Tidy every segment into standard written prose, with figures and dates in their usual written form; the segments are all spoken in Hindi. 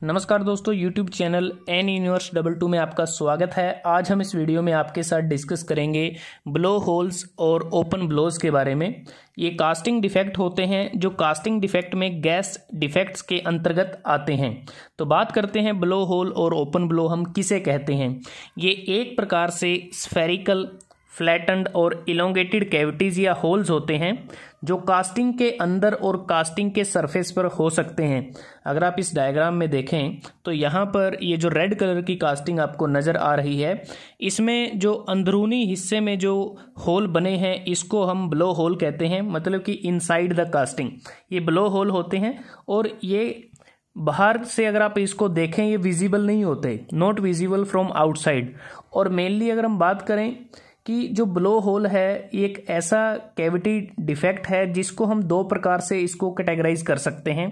नमस्कार दोस्तों, YouTube चैनल एन यूनिवर्स 22 में आपका स्वागत है। आज हम इस वीडियो में आपके साथ डिस्कस करेंगे ब्लो होल्स और ओपन ब्लोज के बारे में। ये कास्टिंग डिफेक्ट होते हैं जो कास्टिंग डिफेक्ट में गैस डिफेक्ट्स के अंतर्गत आते हैं। तो बात करते हैं ब्लो होल और ओपन ब्लो हम किसे कहते हैं। ये एक प्रकार से स्फेरिकल, फ्लैटन्ड और इलोंगेटेड कैविटीज या होल्स होते हैं जो कास्टिंग के अंदर और कास्टिंग के सरफेस पर हो सकते हैं। अगर आप इस डायग्राम में देखें तो यहाँ पर ये जो रेड कलर की कास्टिंग आपको नज़र आ रही है, इसमें जो अंदरूनी हिस्से में जो होल बने हैं इसको हम ब्लो होल कहते हैं, मतलब कि इनसाइड द कास्टिंग ये ब्लो होल होते हैं। और ये बाहर से अगर आप इसको देखें ये विजिबल नहीं होते, नॉट विजिबल फ्रॉम आउटसाइड। और मेनली अगर हम बात करें कि जो ब्लो होल है एक ऐसा कैविटी डिफेक्ट है जिसको हम दो प्रकार से इसको कैटेगराइज कर सकते हैं।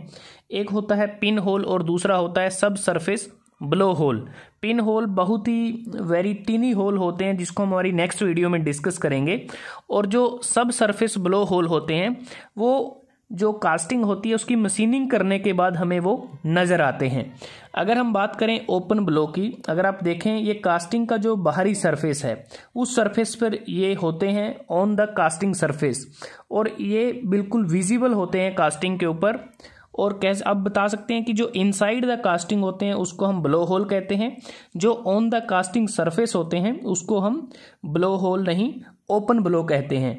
एक होता है पिन होल और दूसरा होता है subsurface blow hole. Pin hole बहुत ही वेरी टीनी होल होते हैं जिसको हम हमारी नेक्स्ट वीडियो में डिस्कस करेंगे। और जो सब सरफेस ब्लो होल होते हैं वो जो कास्टिंग होती है उसकी मशीनिंग करने के बाद हमें वो नज़र आते हैं। अगर हम बात करें ओपन ब्लो की, अगर आप देखें ये कास्टिंग का जो बाहरी सरफेस है उस सरफेस पर ये होते हैं ऑन द कास्टिंग सरफेस, और ये बिल्कुल विजिबल होते हैं कास्टिंग के ऊपर। और कैसे आप बता सकते हैं कि जो इनसाइड द कास्टिंग होते हैं उसको हम ब्लो होल कहते हैं, जो ऑन द कास्टिंग सरफेस होते हैं उसको हम ब्लो होल नहीं ओपन ब्लो कहते हैं।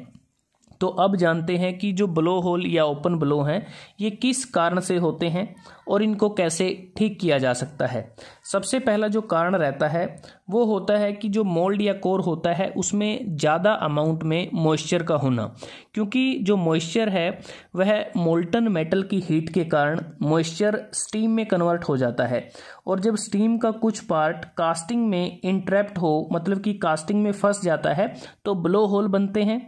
तो अब जानते हैं कि जो ब्लो होल या ओपन ब्लो हैं ये किस कारण से होते हैं और इनको कैसे ठीक किया जा सकता है। सबसे पहला जो कारण रहता है वो होता है कि जो मोल्ड या कोर होता है उसमें ज़्यादा अमाउंट में मॉइस्चर का होना, क्योंकि जो मॉइस्चर है वह मोल्टन मेटल की हीट के कारण मॉइस्चर स्टीम में कन्वर्ट हो जाता है। और जब स्टीम का कुछ पार्ट कास्टिंग में इंट्रैप्ट हो, मतलब कि कास्टिंग में फंस जाता है, तो ब्लो होल बनते हैं।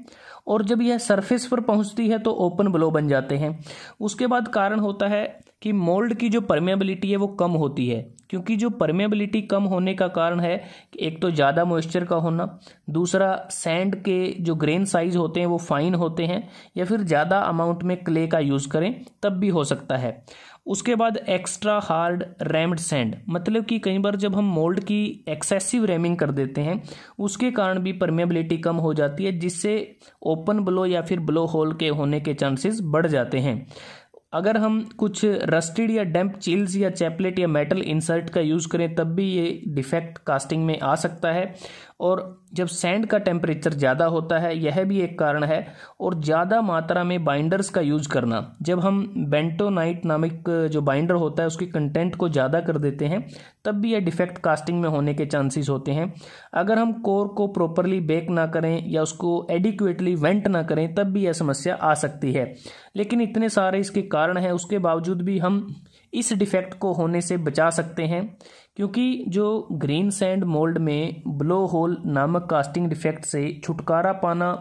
और जब यह सरफेस पर पहुंचती है तो ओपन ब्लो बन जाते हैं। उसके बाद कारण होता है कि मोल्ड की जो परमेबिलिटी है वो कम होती है, क्योंकि जो परमेबिलिटी कम होने का कारण है कि एक तो ज़्यादा मॉइस्चर का होना, दूसरा सैंड के जो ग्रेन साइज होते हैं वो फाइन होते हैं, या फिर ज़्यादा अमाउंट में क्ले का यूज़ करें तब भी हो सकता है। उसके बाद एक्स्ट्रा हार्ड रैम्ड सैंड, मतलब कि कई बार जब हम मोल्ड की एक्सेसिव रैमिंग कर देते हैं उसके कारण भी परमेबिलिटी कम हो जाती है, जिससे ओपन ब्लो या फिर ब्लो होल के होने के चांसेस बढ़ जाते हैं। अगर हम कुछ रस्टेड या डैम्प चिल्स या चैपलेट या मेटल इंसर्ट का यूज़ करें तब भी ये डिफेक्ट कास्टिंग में आ सकता है। और जब सैंड का टेम्परेचर ज़्यादा होता है यह भी एक कारण है। और ज़्यादा मात्रा में बाइंडर्स का यूज़ करना, जब हम बेंटोनाइट नामक जो बाइंडर होता है उसकी कंटेंट को ज़्यादा कर देते हैं तब भी यह डिफेक्ट कास्टिंग में होने के चांसेस होते हैं। अगर हम कोर को प्रॉपरली बेक ना करें या उसको एडिक्वेटली वेंट ना करें तब भी यह समस्या आ सकती है। लेकिन इतने सारे इसके कारण हैं, उसके बावजूद भी हम इस डिफेक्ट को होने से बचा सकते हैं, क्योंकि जो ग्रीन सैंड मोल्ड में ब्लो होल नामक कास्टिंग डिफेक्ट से छुटकारा पाना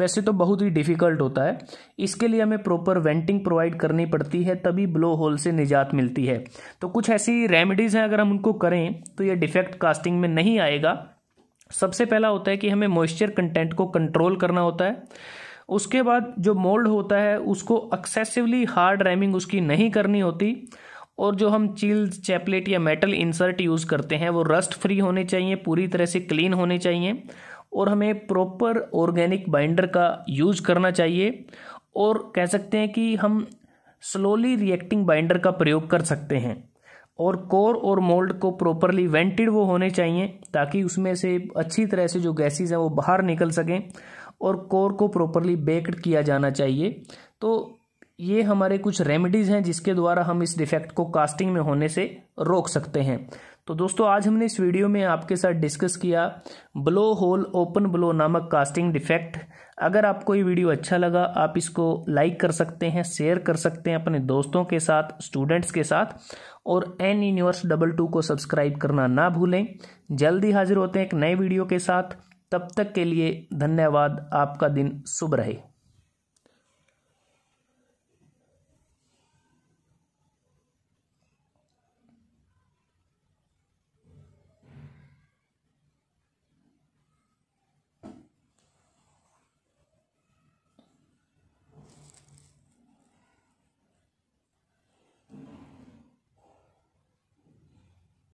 वैसे तो बहुत ही डिफ़िकल्ट होता है। इसके लिए हमें प्रॉपर वेंटिंग प्रोवाइड करनी पड़ती है, तभी ब्लो होल से निजात मिलती है। तो कुछ ऐसी रेमेडीज़ हैं, अगर हम उनको करें तो यह डिफेक्ट कास्टिंग में नहीं आएगा। सबसे पहला होता है कि हमें मॉइस्चर कंटेंट को कंट्रोल करना होता है। उसके बाद जो मोल्ड होता है उसको एक्सेसिवली हार्ड रैमिंग उसकी नहीं करनी होती। और जो हम चिल्स, चैपलेट या मेटल इंसर्ट यूज़ करते हैं वो रस्ट फ्री होने चाहिए, पूरी तरह से क्लीन होने चाहिए। और हमें प्रॉपर ऑर्गेनिक बाइंडर का यूज़ करना चाहिए। और कह सकते हैं कि हम स्लोली रिएक्टिंग बाइंडर का प्रयोग कर सकते हैं। और कोर और मोल्ड को प्रॉपरली वेंटेड वो होने चाहिए ताकि उसमें से अच्छी तरह से जो गैसेज हैं वो बाहर निकल सकें। और कोर को प्रॉपरली बेक्ड किया जाना चाहिए। तो ये हमारे कुछ रेमेडीज़ हैं जिसके द्वारा हम इस डिफेक्ट को कास्टिंग में होने से रोक सकते हैं। तो दोस्तों आज हमने इस वीडियो में आपके साथ डिस्कस किया ब्लो होल ओपन ब्लो नामक कास्टिंग डिफेक्ट। अगर आपको ये वीडियो अच्छा लगा आप इसको लाइक कर सकते हैं, शेयर कर सकते हैं अपने दोस्तों के साथ, स्टूडेंट्स के साथ। और एन यूनिवर्स 22 को सब्सक्राइब करना ना भूलें। जल्दी हाजिर होते हैं एक नए वीडियो के साथ। तब तक के लिए धन्यवाद। आपका दिन शुभ रहे।